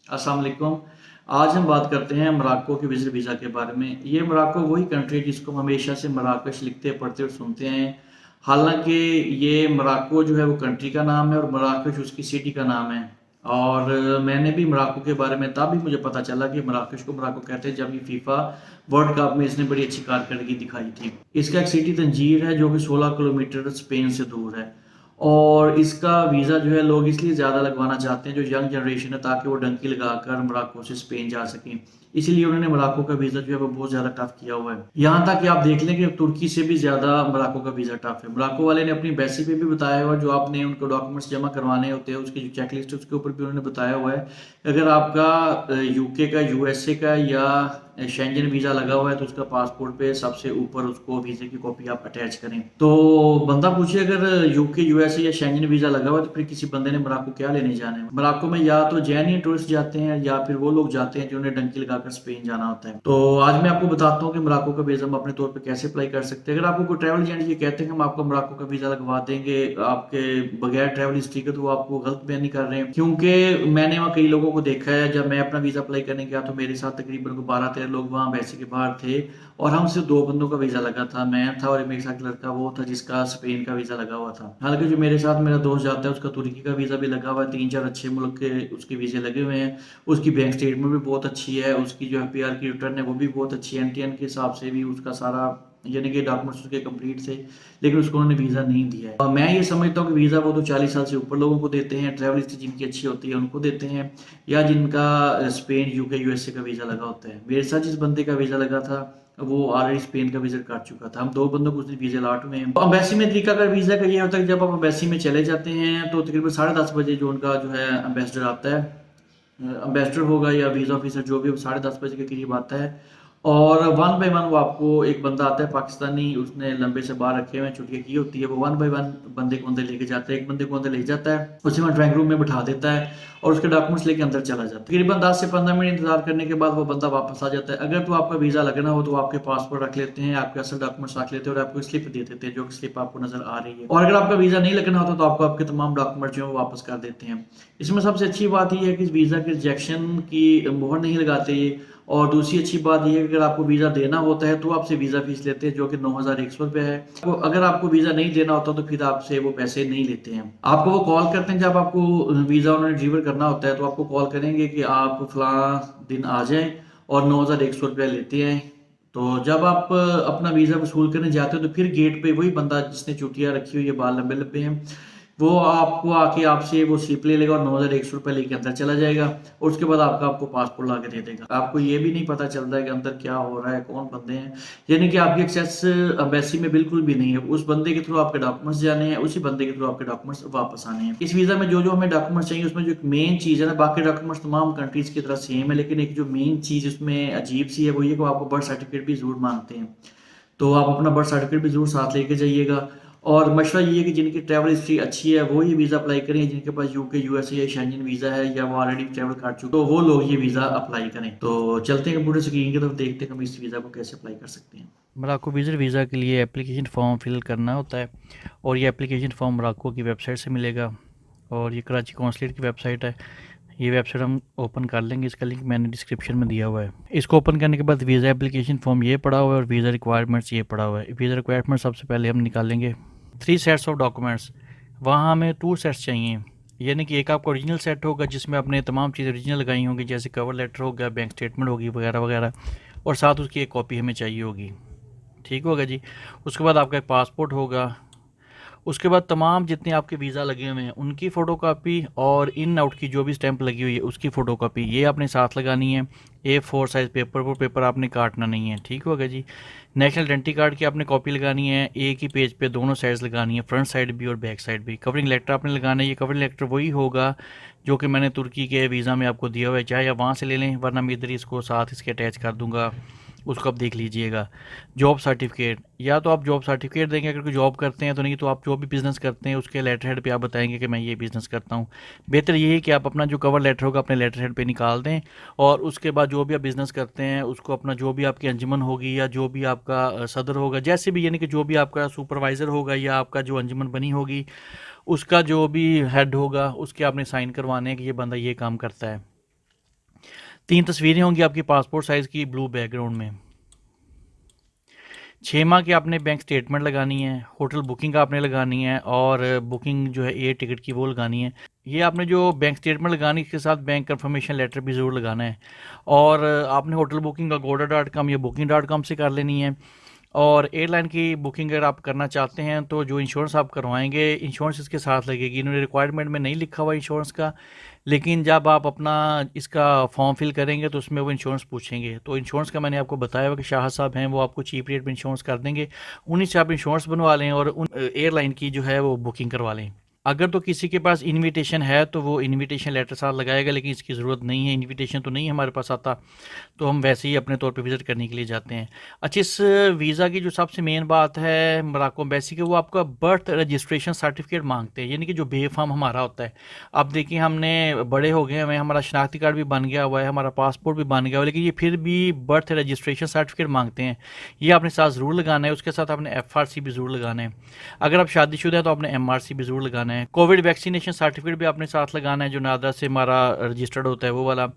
अस्सलाम वालेकुम। आज हम बात करते हैं मोरक्को के विज़िट वीज़ा के बारे में। ये मोरक्को वही कंट्री है जिसको हम हमेशा से मराकश लिखते, पढ़ते और सुनते हैं। हालाँकि ये मोरक्को जो है वो कंट्री का नाम है और मराकश उसकी सिटी का नाम है। और मैंने भी मोरक्को के बारे में तब भी मुझे पता चला कि मराकश को मोरक्को कहते हैं जब ये फीफा वर्ल्ड कप में इसने बड़ी अच्छी कारकर्दगी दिखाई थी। इसका एक सिटी तंजीर है जो कि 16 किलोमीटर स्पेन से दूर है। और इसका वीज़ा जो है लोग इसलिए ज़्यादा लगवाना चाहते हैं जो यंग जनरेशन है, ताकि वो डंकी लगाकर मोरक्को से स्पेन जा सकें। इसीलिए उन्होंने मोरक्को का वीज़ा जो है वो बहुत ज़्यादा टफ किया हुआ है। यहाँ तक कि आप देख लें कि तुर्की से भी ज़्यादा मोरक्को का वीज़ा टफ है। मोरक्को वाले ने अपनी एम्बेसी पे भी बताया हुआ है, जो आपने उनको डॉक्यूमेंट्स जमा करवाने होते हैं उसकी जो चेकलिस्ट है उसके ऊपर भी उन्होंने बताया हुआ है। अगर आपका यूके का, यूएसए का या शेंजन वीज़ा लगा हुआ है तो उसका पासपोर्ट पे सबसे ऊपर उसको वीज़े की कॉपी आप अटैच करें। तो बंदा पूछे अगर यूके, यूएसए या शेंजन वीज़ा लगा हुआ है तो फिर किसी बंदे ने मोरक्को क्या लेने जाना है। मोरक्को में या तो जैनियन टूरिस्ट जाते हैं या फिर वो लोग जाते हैं जिन्हें डंकी लगाकर स्पेन जाना होता है। तो आज मैं आपको बताता हूँ कि मोरक्को का वीज़ा हम अपने तौर पर कैसे अप्लाई कर सकते हैं। अगर आपको कोई ट्रैवल एजेंट ये कहते हैं कि हम आपको मोरक्को का वीज़ा लगवा देंगे आपके बगैर ट्रैवल हिस्ट्री के, तो वो आपको गलत बयानी कर रहे हैं। क्योंकि मैंने वहाँ कई लोगों को देखा है, जब मैं अपना वीज़ा अप्लाई करने गया तो मेरे साथ तकरीबन 12-13 लोग वहाँ वैसे के बाहर थे और हम सिर्फ 2 बंदों का वीज़ा लगा था। मैं था और मेरे साथ एक लड़का वो था जिसका स्पेन का वीज़ा लगा हुआ था। हालाँकि जो मेरे साथ मेरा दोस्त जाता है उसका तुर्की का वीज़ा भी लगा हुआ है, 3-4 अच्छे मुल्क के उसके वीज़े लगे हुए हैं। उसकी बैंक स्टेटमेंट भी बहुत अच्छी है, उसकी जो एफपीआर की रिटर्न है वो भी बहुत अच्छी है, एनटीएन के हिसाब से भी उसका सारा यानी कि डॉक्यूमेंट्स उसके कंप्लीट थे, लेकिन उसको उन्होंने वीज़ा नहीं दिया है। और मैं ये समझता हूँ कि वीज़ा वो तो 40 साल से ऊपर लोगों को देते हैं, ट्रैवल हिस्ट्री जिनकी अच्छी होती है उनको देते हैं, या जिनका स्पेन, यूके, यूएसए का वीज़ा लगा होता है। मेरे साथ जिस बंदे का वीज़ा लगा था वो ऑलरेडी स्पेन का विजिट कर चुका था। हम 2 बंदों को उसने वीज़ा अलॉट हुए हैं। तो एम्बेसी में तरीका का वीज़ा का ये होता है कि जब आप एम्बेसी में चले जाते हैं तो तकरीबन 10:30 बजे जो उनका जो है एम्बेसडर आता है, एम्बेसडर होगा या वीज़ा ऑफिसर जो भी, 10:30 बजे के करीब आता है और वन बाय वन वो आपको एक बंदा आता है पाकिस्तानी, उसने लंबे से बाल रखे हुए हैं, छुट्टियाँ की होती है, वो वन बाय वन बंदे को अंदर लेके जाता है। एक बंदे को अंदर ले जाता है, उसे वहाँ ड्राइंग रूम में बिठा देता है और उसके डॉक्यूमेंट्स लेके अंदर चला जाता है। तकरीबन 10 से 15 मिनट इंतजार करने के बाद वो बंदा वापस आ जाता है। अगर तो आपका वीज़ा लगना हो तो आपके पासपोर्ट रख लेते हैं, आपके असल डॉक्यूमेंट्स रख लेते हैं और आपको स्लिप दे देते हैं, जो कि स्लिप आपको नजर आ रही है। और अगर आपका वीज़ा नहीं लगना होता तो आपको आपके तमाम डॉक्यूमेंट जो है वापस कर देते हैं। इसमें सबसे अच्छी बात यह है कि इस वीज़ा के रिजेक्शन की मोहर नहीं लगाते ये। और दूसरी अच्छी बात यह है कि अगर आपको वीज़ा देना होता है तो आपसे वीज़ा फीस लेते हैं, जो कि 9,100 रुपये है। तो अगर आपको वीज़ा नहीं देना होता तो फिर आपसे वो पैसे नहीं लेते हैं। आपको वो कॉल करते हैं जब आपको वीज़ा उन्होंने डिलीवर करना होता है, तो आपको कॉल करेंगे कि आप फलां दिन आ जाएं और 9,100 रुपया लेते हैं। तो जब आप अपना वीज़ा वसूल करने जाते हो तो फिर गेट पे वही बंदा जिसने चुटिया रखी हुई है, बाल लंबे लंबे हैं, वो आपको आके आपसे वो स्लिप ले लेगा और 9,100 रुपये लेके अंदर चला जाएगा और उसके बाद आपको पासपोर्ट ला के दे देगा। आपको ये भी नहीं पता चलता है कि अंदर क्या हो रहा है, कौन बंदे हैं, यानी कि आपकी एक्सेस एम्बेसी में बिल्कुल भी नहीं है। उस बंदे के थ्रू आपके डॉक्यूमेंट्स जाने हैं, उसी बंदे के थ्रू आपके डॉक्यूमेंट्स वापस आने हैं। इस वीज़ा में जो जो हमें डॉक्यूमेंट्स चाहिए उसमें जो एक मेन चीज़ है ना, बाकी डॉक्यूमेंट्स तमाम कंट्रीज़ की तरह सेम है, लेकिन एक जो मेन चीज़ उसमें अजीब सी है वो ये कि आपको बर्थ सर्टिफिकेट भी ज़रूर मांगते हैं। तो आप अपना बर्थ सर्टिफिकेट भी ज़रूर साथ लेके जाइएगा। और मशवरा ये है कि जिनकी ट्रैवल हिस्ट्री अच्छी है वो ये वीज़ा अप्लाई करें, जिनके पास यूके, यूएसए या शेंजन वीज़ा है या वो ऑलरेडी ट्रैवल कर चुके तो वो लोग ये वीज़ा अप्लाई करें। तो चलते हैं कंप्यूटर स्क्रीन की तरफ, देखते हैं हम इस वीज़ा को कैसे अप्लाई कर सकते हैं। मोरक्को विज़िट वीज़ा के लिए एप्लीकेशन फ़ॉर्म फिल करना होता है और ये एप्लीकेशन फ़ॉर्म मोरक्को की वेबसाइट से मिलेगा और ये कराची कौंसलेट की वेबसाइट है। ये वेबसाइट हम ओपन कर लेंगे, इसका लिंक मैंने डिस्क्रिप्शन में दिया हुआ है। इसको ओपन करने के बाद वीज़ा एप्लीकेशन फ़ॉर्म ये पड़ा हुआ है और वीज़ा रिक्वायरमेंट्स ये पड़ा हुआ है। वीज़ा रिक्वायरमेंट सबसे पहले हम निकालेंगे 3 सेट्स ऑफ डॉक्यूमेंट्स। वहाँ हमें 2 सेट्स चाहिए, यानी कि एक आपका ओरिजिनल सेट होगा जिसमें आपने तमाम चीज़ें ओरिजिनल लगाई होंगी, जैसे कवर लेटर हो गया, बैंक स्टेटमेंट होगी वगैरह वगैरह, और साथ उसकी एक कॉपी हमें चाहिए होगी। ठीक होगा जी। उसके बाद आपका एक पासपोर्ट होगा। उसके बाद तमाम जितने आपके वीज़ा लगे हुए हैं उनकी फ़ोटोकॉपी और इन आउट की जो भी स्टैंप लगी हुई है उसकी फ़ोटोकॉपी ये आपने साथ लगानी है। A4 साइज़ पेपर, वो पेपर आपने काटना नहीं है। ठीक होगा जी। नेशनल आइडेंटिटी कार्ड की आपने कॉपी लगानी है, एक ही पेज पे दोनों साइड्स लगानी है, फ्रंट साइड भी और बैक साइड भी। कवरिंग लेटर आपने लगाना है। ये कवरिंग लेटर वही होगा जो कि मैंने तुर्की के वीज़ा में आपको दिया हुआ है, चाहे आप वहाँ से ले लें, वरना मैं इधर ही इसको साथ इसके अटैच कर दूँगा, उसको आप देख लीजिएगा। जॉब सर्टिफिकेट, या तो आप जॉब सर्टिफिकेट देंगे अगर कोई जॉब करते हैं, तो नहीं तो आप जो भी बिज़नेस करते हैं उसके लेटर हेड पे आप बताएंगे कि मैं ये बिज़नेस करता हूँ। बेहतर ये है कि आप अपना जो कवर लेटर होगा अपने लेटर हेड पे निकाल दें और उसके बाद जो भी आप बिज़नेस करते हैं उसको अपना जो भी आपकी अंजुमन होगी या जो भी आपका सदर होगा, जैसे भी यानी कि जो भी आपका सुपरवाइज़र होगा या आपका जो अंजुमन बनी होगी उसका जो भी हेड होगा उसके आपने साइन करवाने हैं कि ये बंदा ये काम करता है। 3 तस्वीरें होंगी आपकी पासपोर्ट साइज़ की ब्लू बैकग्राउंड में। 6 माह की आपने बैंक स्टेटमेंट लगानी है, होटल बुकिंग आपने लगानी है और बुकिंग जो है एयर टिकट की वो लगानी है। ये आपने जो बैंक स्टेटमेंट लगानी है इसके साथ बैंक कंफर्मेशन लेटर भी ज़रूर लगाना है। और आपने होटल बुकिंग agoda.com या booking.com से कर लेनी है। और एयरलाइन की बुकिंग अगर आप करना चाहते हैं तो जो इंश्योरेंस आप करवाएंगे, इंश्योरेंस इसके साथ लगेगी। इन्होंने रिक्वायरमेंट में नहीं लिखा हुआ इंश्योरेंस का, लेकिन जब आप अपना इसका फॉर्म फिल करेंगे तो उसमें वो इंश्योरेंस पूछेंगे। तो इंश्योरेंस का मैंने आपको बताया हुआ कि शाह साहब हैं, वो आपको चीप रेट में इंश्योरेंस कर देंगे। उन्हीं से आप इंश्योरेंस बनवा लें और उन एयरलाइन की जो है वो बुकिंग करवा लें। अगर तो किसी के पास इनविटेशन है तो वो इनविटेशन लेटर साथ लगाएगा, लेकिन इसकी ज़रूरत नहीं है, इनविटेशन तो नहीं हमारे पास आता, तो हम वैसे ही अपने तौर पे विज़िट करने के लिए जाते हैं। अच्छा, इस वीज़ा की जो सबसे मेन बात है मोरक्को एम्बेसी के, वो आपका बर्थ रजिस्ट्रेशन सर्टिफिकेट मांगते हैं, यानी कि जो बे फॉर्म हमारा होता है। अब देखिए हमने बड़े हो गए हैं, हमारा शनाख्ती कार्ड भी बन गया हुआ है, हमारा पासपोर्ट भी बन गया हुआ है, लेकिन ये फिर भी बर्थ रजिस्ट्रेशन सर्टिफिकेट मांगते हैं। ये आपने साथ ज़रूर लगाना है, उसके साथ आपने FRC भी ज़रूर लगाना है। अगर आप शादीशुदा हैं तो आपने MRC भी ज़रूर लगाना है। कोविड वैक्सीनेशन सर्टिफिकेट भी आपने साथ लगाना है, जो नादरा से हमारा रजिस्टर्ड होता है वो वाला।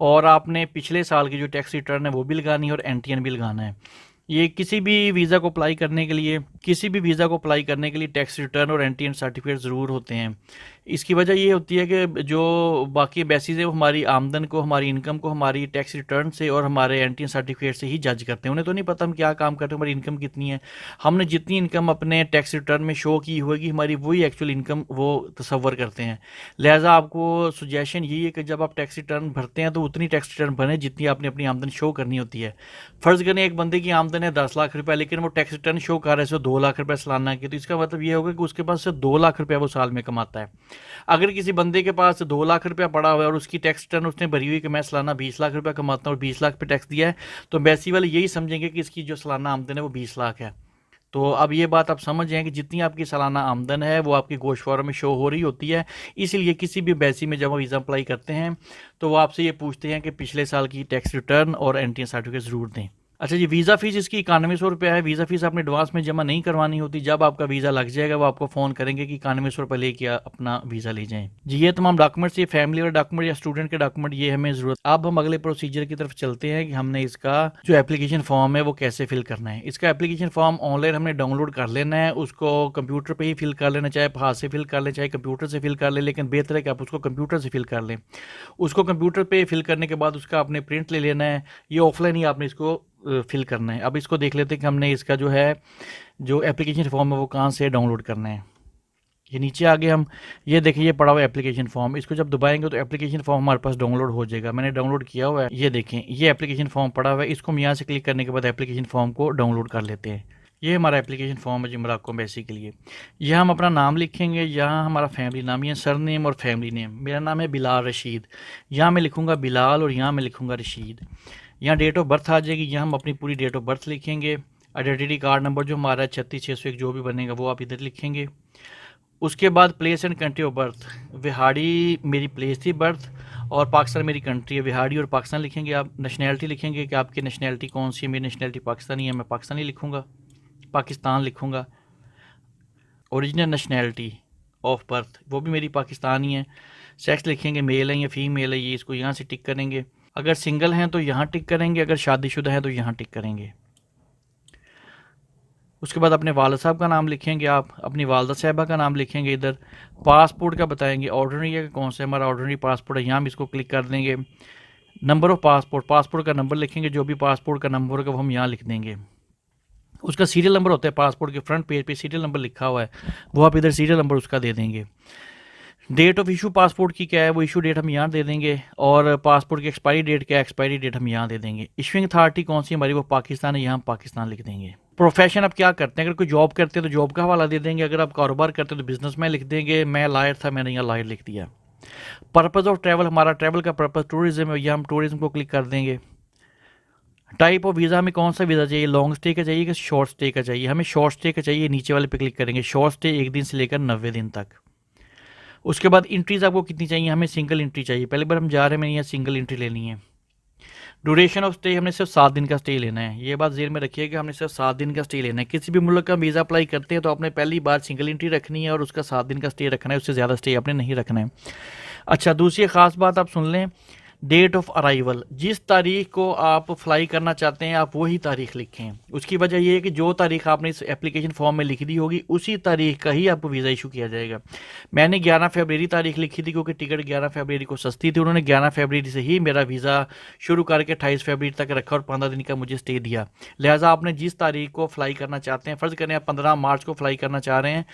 और आपने पिछले साल की जो टैक्स रिटर्न है वो भी लगानी है और NTN भी लगाना है। ये किसी भी वीज़ा को अप्लाई करने के लिए टैक्स रिटर्न और NTN सर्टिफिकेट ज़रूर होते हैं। इसकी वजह ये होती है कि जो बाकी बेसिस है वो हमारी आमदन को, हमारी इनकम को हमारी टैक्स रिटर्न से और हमारे NTN सर्टिफिकेट से ही जज करते हैं। उन्हें तो नहीं पता हम क्या काम करते हैं, हमारी इनकम कितनी है। हमने जितनी इनकम अपने टैक्स रिटर्न में शो की होगी, हमारी वही एक्चुअल इनकम वो तसव्वुर करते हैं। लिहाजा आपको सजेशन यही है कि जब आप टैक्स रिटर्न भरते हैं तो उतनी टैक्स रिटर्न भरें जितनी आपने अपनी आमदन शो करनी होती है। फ़र्ज़ करें एक बंदे की आमदन है 10 लाख रुपये, लेकिन वो टैक्स रिटर्न शो कर रहे हैं 2 लाख रुपये सालाना की, तो इसका मतलब ये होगा कि उसके पास से 2 लाख रुपया वो साल में कमाता है। अगर किसी बंदे के पास 2 लाख रुपया पड़ा हुआ है और उसकी टैक्स रिटर्न उसने भरी हुई कि मैं सालाना 20 लाख रुपया कमाता हूँ और 20 लाख पे टैक्स दिया है, तो एम्बेसी वाले यही समझेंगे कि इसकी जो सालाना आमदन है वो 20 लाख है। तो अब ये बात आप समझ जाएँ कि जितनी आपकी सालाना आमदन है वो आपकी गोश्त फॉर्म में शो हो रही होती है। इसीलिए किसी भी एम्बेसी में जब हम वीज़ा अप्लाई करते हैं तो वो आपसे ये पूछते हैं कि पिछले साल की टैक्स रिटर्न और NTN सर्टिफिकेट ज़रूर दें। अच्छा जी, वीज़ा फ़ीस इसकी 9100 रुपया है। वीज़ा फ़ीस आपने एडवांस में जमा नहीं करवानी होती। जब आपका वीज़ा लग जाएगा वो आपको फ़ोन करेंगे कि 9100 रुपये लेके अपना वीज़ा ले जाएँ। जी, ये तमाम डॉक्यूमेंट्स, ये फैमिली वाले डॉक्यूमेंट या स्टूडेंट के डॉक्यूमेंट, ये हमें ज़रूरत। अब हम अगले प्रोसीजर की तरफ चलते हैं कि हमने इसका जो एप्लीकेशन फ़ॉर्म है वो कैसे फ़िल करना है। इसका एप्लीकेशन फ़ॉर्म ऑनलाइन हमने डाउनलोड कर लेना है, उसको कंप्यूटर पर ही फ़िल कर लेना, चाहे हाथ से फ़िल कर लें चाहे कंप्यूटर से फ़िल कर लें, लेकिन बेहतर है कि आप उसको कंप्यूटर से फ़िल कर लें। उसको कंप्यूटर पर फ़िल करने के बाद उसका आपने प्रिंट ले लेना है, ये ऑफलाइन ही आपने इसको फिल करना है। अब इसको देख लेते हैं कि हमने इसका जो एप्लीकेशन फॉर्म है वो कहाँ से डाउनलोड करना है। ये नीचे आगे हम ये देखिए, ये पड़ा हुआ एप्लीकेशन फॉर्म, इसको जब दबाएंगे तो एप्लीकेशन फॉर्म हमारे पास डाउनलोड हो जाएगा। मैंने डाउनलोड किया हुआ है, ये देखें ये एप्लीकेशन फॉर्म पड़ा हुआ है। इसको हम यहाँ से क्लिक करने के बाद एप्लीकेशन फॉर्म को डाउनलोड कर लेते हैं। ये हमारा एप्लीकेशन फॉर्म है जी मोरक्को एम्बेसी के लिए। यहाँ हम अपना नाम लिखेंगे, यहाँ हमारा फैमिली नाम, ये सर नेम और फैमिली नेम। मेरा नाम है बिलाल रशीद, यहाँ मैं लिखूँगा बिलाल और यहाँ मैं लिखूँगा रशीद। यहाँ डेट ऑफ बर्थ आ जाएगी, यहाँ हम अपनी पूरी डेट ऑफ बर्थ लिखेंगे। आइडेंटिटी कार्ड नंबर जो हमारा 36601 जो भी बनेगा वो आप इधर लिखेंगे। उसके बाद place and country of birth, Vehari मेरी प्लेस थी बर्थ और पाकिस्तान मेरी कंट्री है। विहाड़ी और पाकिस्तान लिखेंगे आप। नेशनैलिटी लिखेंगे कि आपकी नेशनैलिटी कौन सी है। मेरी नेशनैलिटी पाकिस्तानी है, मैं पाकिस्तानी लिखूँगा, पाकिस्तान लिखूँगा। ओरिजिनल नेशनैलिटी ऑफ बर्थ वो भी मेरी पाकिस्तानी है। सेक्स लिखेंगे मेल है या फीमेल है, ये इसको यहाँ से टिक करेंगे। अगर सिंगल हैं तो यहाँ टिक करेंगे, अगर शादीशुदा है तो यहाँ टिक करेंगे। उसके बाद अपने वालिद साहब का नाम लिखेंगे, आप अपनी वालदा साहबा का नाम लिखेंगे। इधर पासपोर्ट का बताएंगे, ऑर्डिनरी है कि कौन सा हमारा ऑर्डिनरी पासपोर्ट है, यहाँ हम इसको क्लिक कर देंगे। नंबर ऑफ पासपोर्ट का नंबर लिखेंगे, जो भी पासपोर्ट का नंबर होगा वो हम यहाँ लिख देंगे। उसका सीरियल नंबर होता है, पासपोर्ट के फ्रंट पेज पे सीरियल नंबर लिखा हुआ है, वो आप इधर सीरियल नंबर उसका दे देंगे। डेट ऑफ इशू पासपोर्ट की क्या है, वो इशू डेट हम यहाँ दे देंगे। और पासपोर्ट की एक्सपायरी डेट क्या है, एक्सपायरी डेट हम यहाँ दे देंगे। इशूइंग अथॉरिटी कौन सी हमारी, वो पाकिस्तान है, यहाँ पाकिस्तान लिख देंगे। प्रोफेशन आप क्या करते हैं, अगर कोई जॉब करते हैं तो जॉब का हवाला दे देंगे, अगर आप कारोबार करते हैं तो बिजनेसमैन लिख देंगे। मैं लॉयर था, मैंने यहाँ लॉयर लिख दिया। पर्पज़ ऑफ ट्रैवल, हमारा ट्रैवल का पर्पज़ टूरिज्म है, यहाँ हम टूरिज्म को क्लिक कर देंगे। टाइप ऑफ वीज़ा, हमें कौन सा वीज़ा चाहिए, लॉन्ग स्टे का चाहिए कि शॉर्ट स्टे का चाहिए। हमें शॉर्ट स्टे का चाहिए, नीचे वाले पे क्लिक करेंगे। शॉर्ट स्टे 1 दिन से लेकर 90 दिन तक। उसके बाद इंट्रीज़ आपको कितनी चाहिए, हमें सिंगल इंट्री चाहिए। पहली बार हम जा रहे हैं, मैंने यहाँ सिंगल इंट्री लेनी है। ड्यूरेशन ऑफ स्टे, हमने सिर्फ 7 दिन का स्टे लेना है। ये बात ज़हन में रखिए कि हमने सिर्फ 7 दिन का स्टे लेना है। किसी भी मुल्क का वीज़ा अप्लाई करते हैं तो आपने पहली बार सिंगल इंट्री रखनी है और उसका 7 दिन का स्टे रखना है, उससे ज़्यादा स्टे आपने नहीं रखना है। अच्छा, दूसरी ख़ास बात आप सुन लें, डेट ऑफ अराइवल, जिस तारीख को आप फ्लाई करना चाहते हैं आप वही तारीख लिखें। उसकी वजह यह है कि जो तारीख आपने इस एप्लीकेशन फॉर्म में लिख दी होगी उसी तारीख का ही आपको वीज़ा इशू किया जाएगा। मैंने 11 फरवरी तारीख लिखी थी क्योंकि टिकट 11 फरवरी को सस्ती थी, उन्होंने 11 फरवरी से ही मेरा वीज़ा शुरू करके 28 फरवरी तक रखा और 15 दिन का मुझे स्टे दिया। लिहाजा आपने जिस तारीख को फ्लाई करना चाहते हैं, फ़र्ज़ करें आप 15 मार्च को फ्लाई करना चाह रहे हैं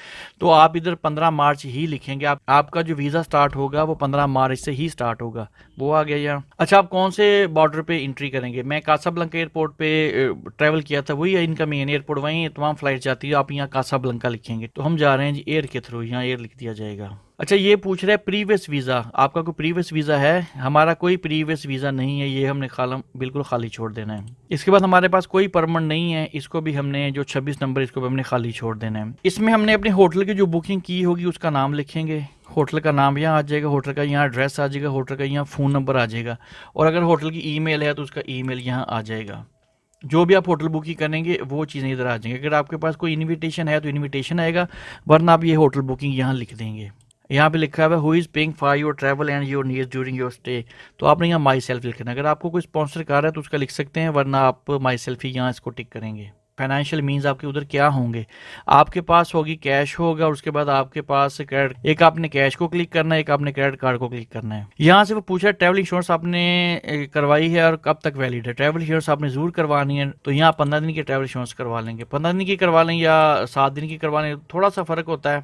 तो आप इधर 15 मार्च ही लिखेंगे। आपका जो वीज़ा स्टार्ट होगा वो 15 मार्च से ही स्टार्ट होगा। वो आ गया यहाँ। अच्छा, आप कौन से बॉर्डर पे एंट्री करेंगे? मैं कासाब्लंका एयरपोर्ट पे ट्रैवल किया था, वही है इनका मेन एयरपोर्ट, वहीं तमाम फ्लाइट जाती है। आप यहाँ कासाब्लंका लिखेंगे तो हम जा रहे हैं जी एयर के थ्रू, यहाँ एयर लिख दिया जाएगा। अच्छा, ये पूछ रहा है प्रीवियस वीज़ा, आपका कोई प्रीवियस वीज़ा है? हमारा कोई प्रीवियस वीज़ा नहीं है, ये हमने बिल्कुल खाली छोड़ देना है। इसके बाद हमारे पास कोई परमिट नहीं है, इसको भी हमने जो 26 नंबर इसको भी हमने खाली छोड़ देना है। इसमें हमने अपने होटल की जो बुकिंग की होगी उसका नाम लिखेंगे, होटल का नाम यहाँ आ जाएगा, होटल का यहाँ एड्रेस आ जाएगा, होटल का यहाँ फ़ोन नंबर आ जाएगा, और अगर होटल की ईमेल है तो उसका ईमेल यहाँ आ जाएगा। जो भी आप होटल बुकिंग करेंगे वो चीज़ें इधर आ जाएंगी। अगर आपके पास कोई इन्विटेशन है तो इन्विटेशन आएगा, वरना आप ये होटल बुकिंग यहाँ लिख देंगे। यहाँ पे लिखा हुआ है who is paying for your travel and your needs during your stay, तो आपने यहाँ माई सेल्फ लिखना है। अगर आपको कोई स्पॉन्सर कर रहा है तो उसका लिख सकते हैं, वरना आप माई सेल्फ ही यहाँ इसको टिक करेंगे। फाइनेंशियल मीन्स आपके उधर क्या होंगे? आपके पास होगी कैश होगा, उसके बाद आपके पास क्रेडिट, एक आपने कैश को क्लिक करना है, एक आपने क्रेडिट कार्ड को क्लिक करना है। यहाँ से वो पूछा है ट्रैवल इंश्योरेंस आपने करवाई है और कब तक वैलिड है। ट्रैवल इंश्योरेंस आपने जरूर करवानी है, तो यहाँ 15 दिन की ट्रैवल इंश्योरेंस करवा लेंगे। 15 दिन की करवा लें या 7 दिन की करवा लें, थोड़ा सा फ़र्क होता है,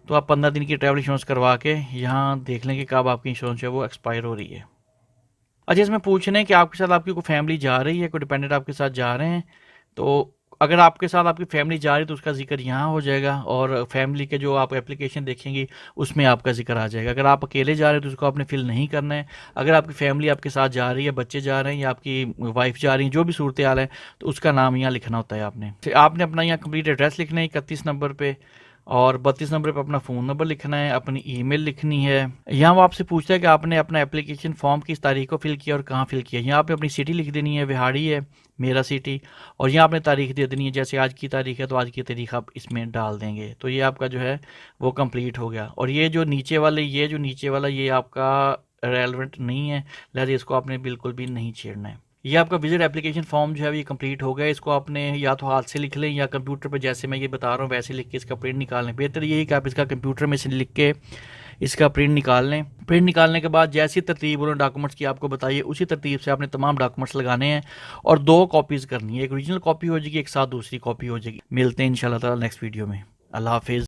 तो आप 15 दिन की ट्रैवल इंश्योरेंस करवा के यहाँ देख लें कि कब आपकी इंश्योरेंस है वो एक्सपायर हो रही है। अच्छा, इसमें पूछ रहे हैं कि आपके साथ आपकी कोई फैमिली जा रही है, कोई डिपेंडेंट आपके साथ जा रहे हैं, तो अगर आपके साथ आपकी फैमिली जा रही है तो उसका जिक्र यहाँ हो जाएगा, और फैमिली के जो आप एप्लीकेशन देखेंगे उसमें आपका जिक्र आ जाएगा। अगर आप अकेले जा रहे हैं तो उसको आपने फिल नहीं करना है। अगर आपकी फैमिली आपके साथ जा रही है, बच्चे जा रहे हैं या आपकी वाइफ जा रही है, जो भी सूरत हाल है, तो उसका नाम यहाँ लिखना होता है। आपने अपना यहाँ कंप्लीट एड्रेस लिखना है 31 नंबर पे, और 32 नंबर पे अपना फ़ोन नंबर लिखना है, अपनी ईमेल लिखनी है। यहाँ वो आपसे पूछता है कि आपने अपना एप्लीकेशन फॉर्म किस तारीख को फिल किया और कहाँ फिल किया। यहाँ पे अपनी सिटी लिख देनी है, विहाड़ी है मेरा सिटी, और यहाँ आपने तारीख दे देनी है, जैसे आज की तारीख है तो आज की तारीख आप इसमें डाल देंगे, तो ये आपका जो है वो कंप्लीट हो गया। और ये जो नीचे वाला ये आपका रेलेवेंट नहीं है, लिहाजा इसको आपने बिल्कुल भी नहीं छेड़ना है। ये आपका विजिट एप्लीकेशन फॉर्म जो है ये कंप्लीट हो गया। इसको आपने या तो हाथ से लिख लें या कंप्यूटर पर जैसे मैं ये बता रहा हूँ वैसे लिख के इसका प्रिंट निकाल लें। बेहतर यही कि आप इसका कंप्यूटर में से लिख के इसका प्रिंट निकाल लें। प्रिंट निकालने के बाद जैसी तरतीब उन्होंने डॉक्यूमेंट्स की आपको बताइए, उसी तरतीब से आपने तमाम डॉक्यूमेंट्स लगाने हैं और 2 कॉपीज़ करनी है। एक ओरिजिनल कॉपी हो जाएगी, एक साथ दूसरी कॉपी हो जाएगी। मिलते हैं इंशाल्लाह ताला नेक्स्ट वीडियो में। अल्लाह हाफिज़।